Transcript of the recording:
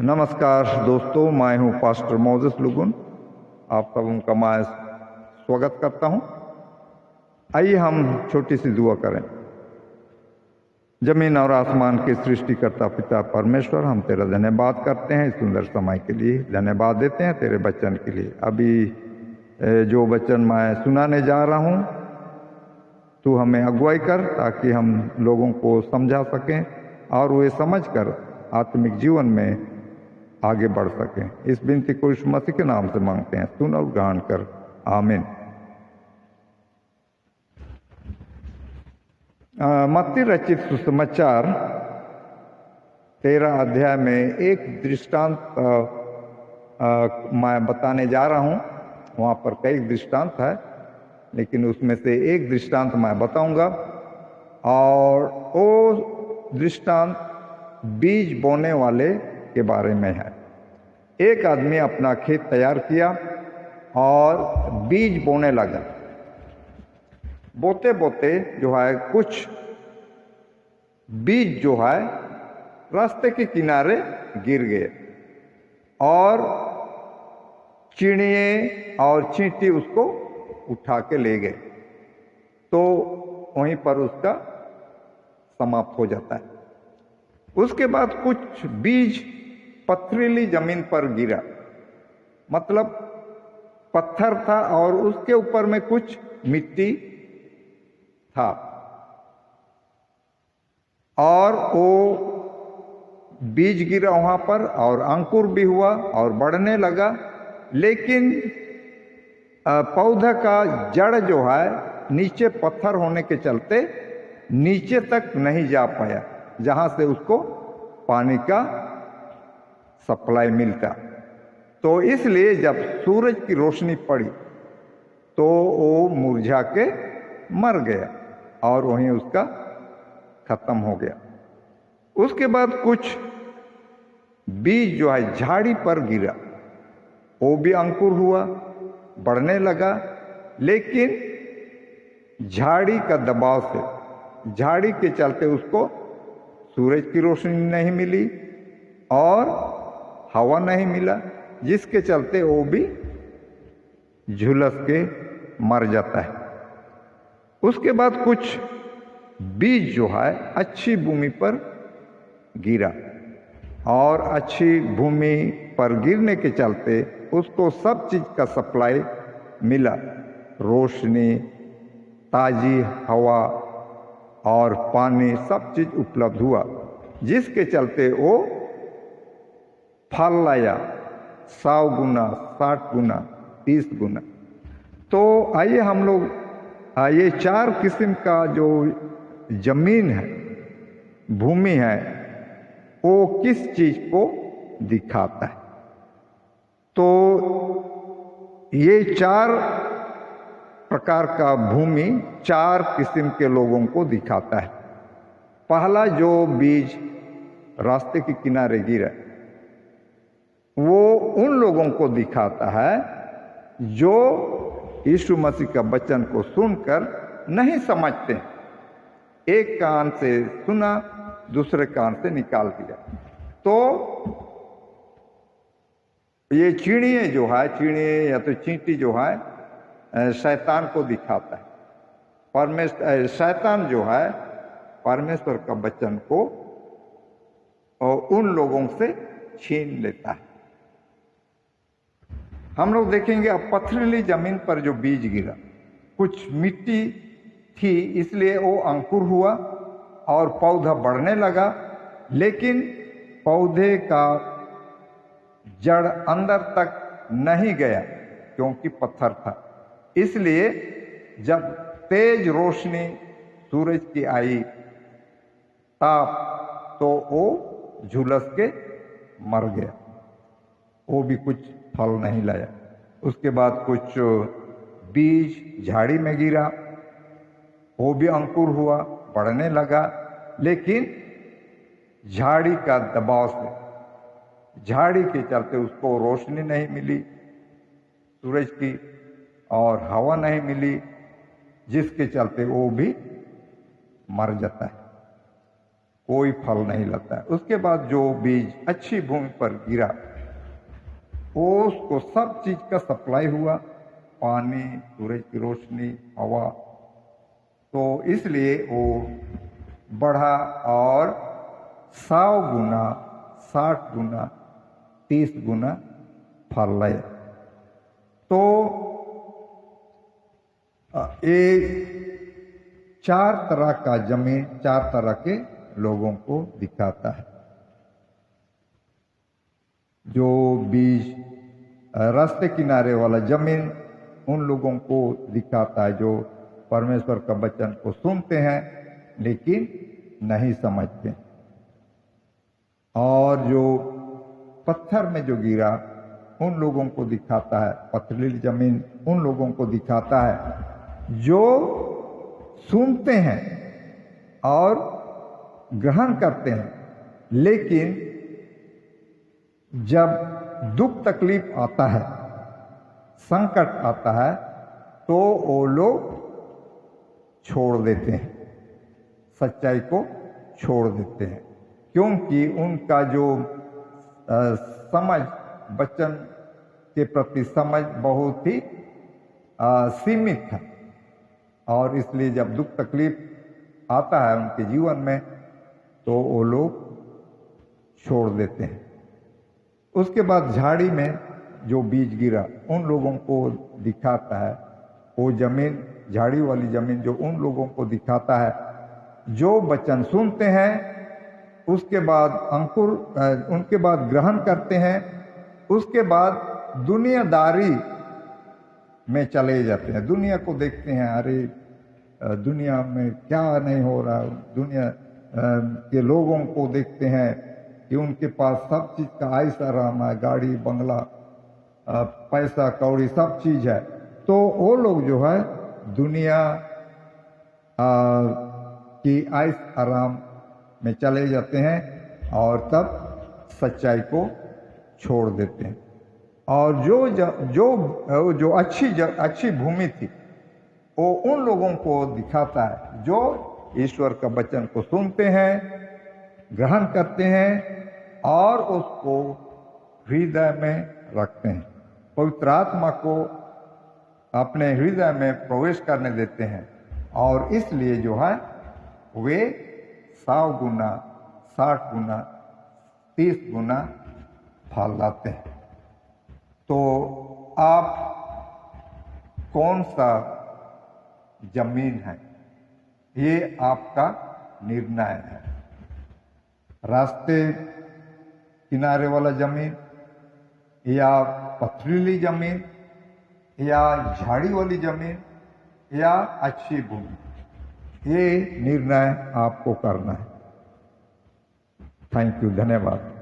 नमस्कार दोस्तों, मैं हूं पास्टर मोजेस लुगुन। आप सबों का मैं स्वागत करता हूं। आइए हम छोटी सी दुआ करें। जमीन और आसमान के सृष्टिकर्ता पिता परमेश्वर, हम तेरा धन्यवाद करते हैं इस सुंदर समय के लिए। धन्यवाद देते हैं तेरे वचन के लिए। अभी जो वचन मैं सुनाने जा रहा हूं, तू हमें अगुवाई कर ताकि हम लोगों को समझा सकें और वे समझकर आत्मिक जीवन में आगे बढ़ सकें। इस विनती को यीशु मसीह के नाम से मांगते हैं, सुन और ग्रहण कर, आमीन। मत्ती रचित सुसमाचार 13 अध्याय में एक दृष्टांत मैं बताने जा रहा हूं। वहां पर कई दृष्टांत है, लेकिन उसमें से एक दृष्टांत मैं बताऊंगा। और वो दृष्टांत बीज बोने वाले के बारे में है। एक आदमी अपना खेत तैयार किया और बीज बोने लगा। बोते बोते जो है कुछ बीज जो है रास्ते के किनारे गिर गए और चिड़िए और चींटी उसको उठा के ले गए, तो वहीं पर उसका समाप्त हो जाता है। उसके बाद कुछ बीज पथरीली जमीन पर गिरा, मतलब पत्थर था और उसके ऊपर में कुछ मिट्टी था, और वो बीज गिरा वहां पर और अंकुर भी हुआ और बढ़ने लगा। लेकिन पौधा का जड़ जो है नीचे पत्थर होने के चलते नीचे तक नहीं जा पाया, जहां से उसको पानी का सप्लाई मिलता। तो इसलिए जब सूरज की रोशनी पड़ी तो वो मुरझा के मर गया और वहीं उसका खत्म हो गया। उसके बाद कुछ बीज जो है झाड़ी पर गिरा, वो भी अंकुर हुआ, बढ़ने लगा। लेकिन झाड़ी का दबाव से, झाड़ी के चलते उसको सूरज की रोशनी नहीं मिली और हवा नहीं मिला, जिसके चलते वो भी झुलस के मर जाता है। उसके बाद कुछ बीज जो है अच्छी भूमि पर गिरा और अच्छी भूमि पर गिरने के चलते उसको सब चीज का सप्लाई मिला, रोशनी, ताजी हवा और पानी, सब चीज उपलब्ध हुआ, जिसके चलते वो फल लाया 100 गुना, 60 गुना, 30 गुना। तो आइए हम लोग ये 4 किस्म का जो जमीन है, भूमि है, वो किस चीज को दिखाता है। तो ये 4 प्रकार का भूमि 4 किस्म के लोगों को दिखाता है। पहला जो बीज रास्ते के किनारे गिरा, वो उन लोगों को दिखाता है जो यीशु मसीह का वचन को सुनकर नहीं समझते। एक कान से सुना, दूसरे कान से निकाल दिया। तो ये चिड़िए जो है, चिड़िए या तो चींटी जो है, शैतान को दिखाता है। शैतान जो है परमेश्वर का वचन को उन लोगों से छीन लेता है। हम लोग देखेंगे अब पथरीली जमीन पर जो बीज गिरा, कुछ मिट्टी थी, इसलिए वो अंकुर हुआ और पौधा बढ़ने लगा। लेकिन पौधे का जड़ अंदर तक नहीं गया क्योंकि पत्थर था। इसलिए जब तेज रोशनी सूरज की आई, ताप, तो वो झुलस के मर गया, वो भी कुछ फल नहीं लाया। उसके बाद कुछ बीज झाड़ी में गिरा, वो भी अंकुर हुआ, बढ़ने लगा। लेकिन झाड़ी का दबाव से, झाड़ी के चलते उसको रोशनी नहीं मिली सूरज की और हवा नहीं मिली, जिसके चलते वो भी मर जाता है। कोई फल नहीं लगता है। उसके बाद जो बीज अच्छी भूमि पर गिरा, वो उसको सब चीज का सप्लाई हुआ, पानी, सूरज की रोशनी, हवा, तो इसलिए वो बढ़ा और 100 गुना, 60 गुना, 30 गुना फल लाए। तो ये 4 तरह का जमीन 4 तरह के लोगों को दिखाता है। जो बीज रास्ते किनारे वाला जमीन उन लोगों को दिखाता है जो परमेश्वर का वचन को सुनते हैं लेकिन नहीं समझते। और जो पत्थर में जो गिरा उन लोगों को दिखाता है, पथरीली जमीन उन लोगों को दिखाता है जो सुनते हैं और ग्रहण करते हैं, लेकिन जब दुख तकलीफ आता है, संकट आता है, तो वो लोग छोड़ देते हैं, सच्चाई को छोड़ देते हैं, क्योंकि उनका जो समझ, वचन के प्रति समझ बहुत ही सीमित है। और इसलिए जब दुख तकलीफ आता है उनके जीवन में तो वो लोग छोड़ देते हैं। उसके बाद झाड़ी में जो बीज गिरा उन लोगों को दिखाता है, वो जमीन, झाड़ी वाली जमीन जो उन लोगों को दिखाता है जो वचन सुनते हैं, उसके बाद अंकुर, उनके बाद ग्रहण करते हैं, उसके बाद दुनियादारी में चले जाते हैं। दुनिया को देखते हैं, अरे दुनिया में क्या नहीं हो रहा, दुनिया के लोगों को देखते हैं कि उनके पास सब चीज का ऐसा रहना है, गाड़ी बंगला, पैसा कौड़ी सब चीज है, तो वो लोग जो है दुनिया की ऐश आराम में चले जाते हैं और तब सच्चाई को छोड़ देते हैं। और जो अच्छी भूमि थी वो उन लोगों को दिखाता है जो ईश्वर का वचन को सुनते हैं, ग्रहण करते हैं और उसको हृदय में रखते हैं, पवित्र आत्मा को अपने हृदय में प्रवेश करने देते हैं, और इसलिए जो है वे 100 गुना, 60 गुना, 30 गुना फल लाते हैं। तो आप कौन सा जमीन है, ये आपका निर्णय है। रास्ते किनारे वाला जमीन या पथरीली जमीन या झाड़ी वाली जमीन या अच्छी भूमि, ये निर्णय आपको करना है। थैंक यू, धन्यवाद।